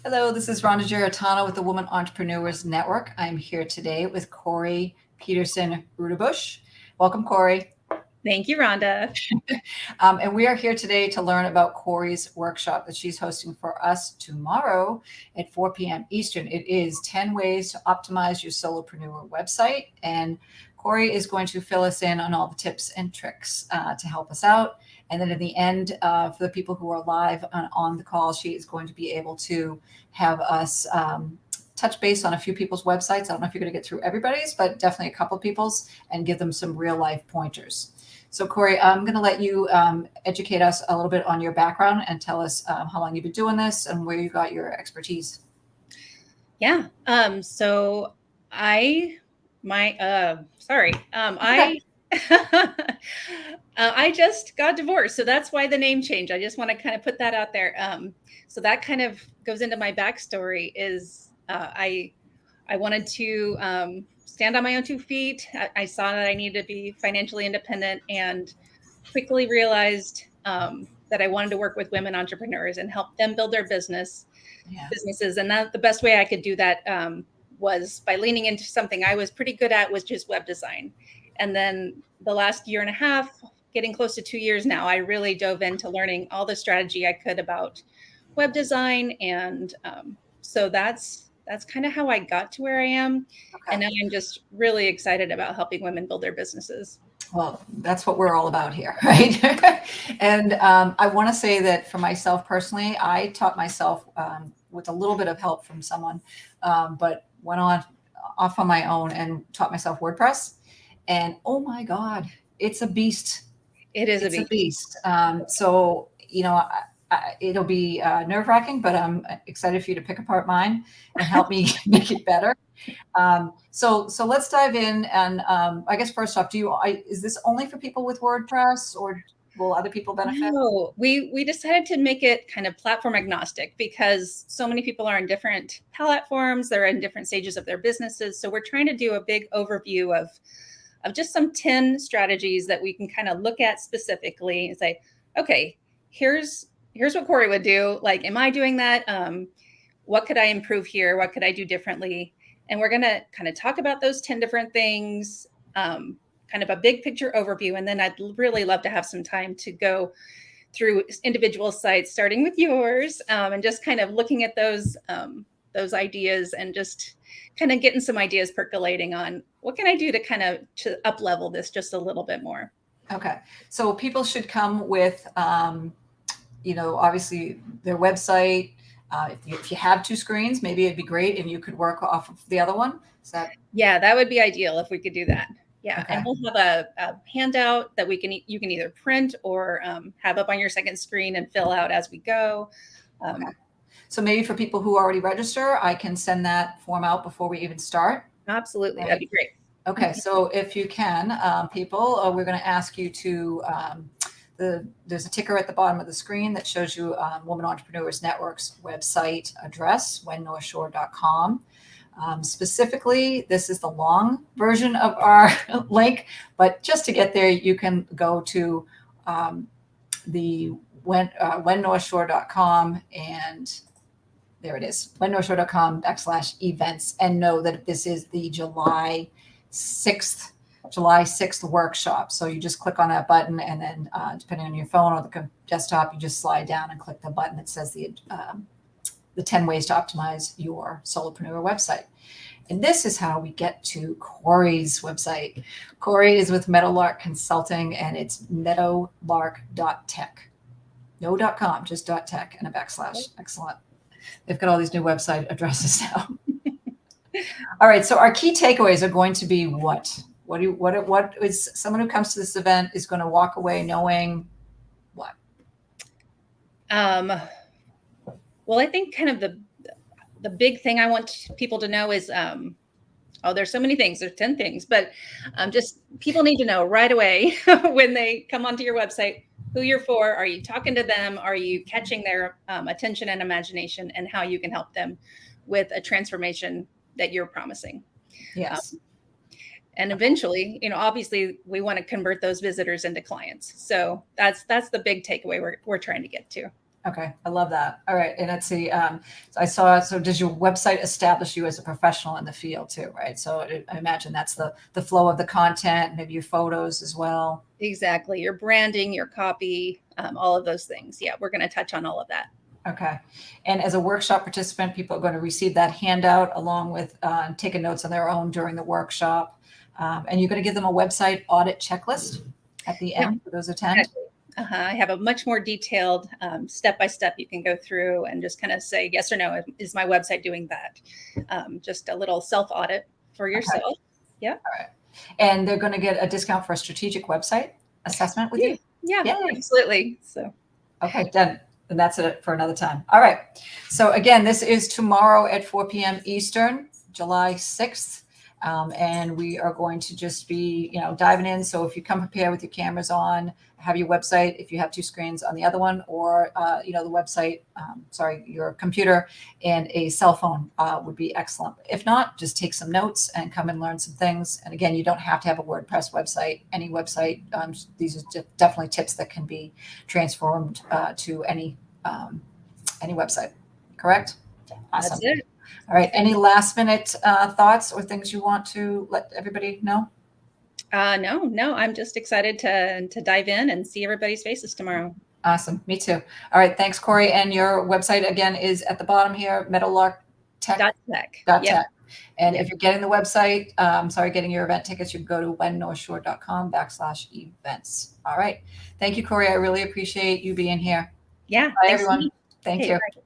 Hello, this is Rhonda Giratano with the Woman Entrepreneurs Network. I'm here today with Cory Peterson Rudebush. Welcome, Cory. Thank you, Rhonda. And we are here today to learn about Cory's workshop that she's hosting for us tomorrow at 4 p.m. Eastern. It is 10 ways to optimize your solopreneur website. And Cory is going to fill us in on all the tips and tricks to help us out. And then in the end, for the people who are live on the call, she is going to be able to have us touch base on a few people's websites. I don't know if you're going to get through everybody's, but definitely a couple of people's, and give them some real life pointers. So Cory, I'm going to let you educate us a little bit on your background and tell us how long you've been doing this and where you got your expertise. Yeah. So I, my, sorry, I just got divorced. So that's why the name change. I just want to kind of put that out there. So that kind of goes into my backstory is I wanted to stand on my own 2 feet. I saw that I needed to be financially independent and quickly realized that I wanted to work with women entrepreneurs and help them build their businesses. And that the best way I could do that was by leaning into something I was pretty good at, was just web design. And then the last year and a half, getting close to 2 years now, I really dove into learning all the strategy I could about web design. And so that's kind of how I got to where I am. Okay. And now I'm just really excited about helping women build their businesses. Well, that's what we're all about here, right? And I want to say that for myself personally, I taught myself with a little bit of help from someone, but went off on my own and taught myself WordPress. And oh my God, it's a beast. It's a beast. So, it'll be nerve-wracking, but I'm excited for you to pick apart mine and help me make it better. So let's dive in. And I guess first off, is this only for people with WordPress, or will other people benefit? No, we decided to make it kind of platform agnostic because so many people are in different platforms. They're in different stages of their businesses. So we're trying to do a big overview of just some 10 strategies that we can kind of look at specifically and say, okay, here's what Cory would do. Like, am I doing that? What could I improve here? What could I do differently? And we're going to kind of talk about those 10 different things, kind of a big picture overview. And then I'd really love to have some time to go through individual sites, starting with yours, and just kind of looking at those ideas and just kind of getting some ideas percolating on what can I do to kind of to up level this just a little bit more. Okay. So people should come with, obviously their website. If you have 2 screens, maybe it'd be great, and you could work off of the other one. Yeah, that would be ideal if we could do that. Yeah. Okay. And we'll have a handout that you can either print or have up on your second screen and fill out as we go. Okay. So maybe for people who already register, I can send that form out before we even start. Absolutely. Right. That'd be great. Okay. So if you can, people, we're going to ask you to, there's a ticker at the bottom of the screen that shows you Woman Entrepreneurs Network's website address, wennorthshore.com. Specifically, this is the long version of our link, but just to get there, you can go to the wennorthshore.com, and there it is, wennorthshore.com/events, and know that this is the July 6th workshop. So you just click on that button, and then depending on your phone or the desktop, you just slide down and click the button that says the 10 ways to optimize your solopreneur website. And this is how we get to Cory's website. Cory is with Meadowlark Consulting, and it's meadowlark.tech. No .com, just .tech and a backslash. Excellent. They've got all these new website addresses now. All right. So our key takeaways are going to be what? What is someone who comes to this event is going to walk away knowing what? Well, I think kind of the big thing I want people to know is, there's so many things. There's 10 things, but just people need to know right away when they come onto your website who you're for. Are you talking to them? Are you catching their attention and imagination, and how you can help them with a transformation that you're promising? Yes. And eventually, obviously we want to convert those visitors into clients. So that's the big takeaway we're trying to get to. Okay, I love that. All right, and let's see. So I saw. So does your website establish you as a professional in the field too, right? So I imagine that's the flow of the content, maybe your photos as well. Exactly. Your branding, your copy, all of those things. Yeah, we're going to touch on all of that. Okay, and as a workshop participant, people are going to receive that handout along with taking notes on their own during the workshop, and you're going to give them a website audit checklist at the Yep. end for those attend. I have a much more detailed step-by-step you can go through and just kind of say yes or no. Is my website doing that? Just a little self-audit for yourself. Okay. Yeah. All right. And they're going to get a discount for a strategic website assessment with you? Yeah, Yay. absolutely. So. Okay, done. And that's it for another time. All right. So again, this is tomorrow at 4 p.m. Eastern, July 6th. And we are going to just be, diving in. So if you come prepared with your cameras on, have your website, if you have two screens on the other one, or, the website, your computer and a cell phone would be excellent. If not, just take some notes and come and learn some things. And again, you don't have to have a WordPress website, any website. These are definitely tips that can be transformed to any website. Correct? Awesome. That's it. All right. Any last minute thoughts or things you want to let everybody know? No. I'm just excited to dive in and see everybody's faces tomorrow. Awesome. Me too. All right. Thanks, Cory. And your website again is at the bottom here, Meadowlark Tech. .tech. Tech. And if you're getting the website, getting your event tickets, you can go to whennorthshore.com/events. All right. Thank you, Cory. I really appreciate you being here. Yeah. Bye, everyone. Thank you. Bye.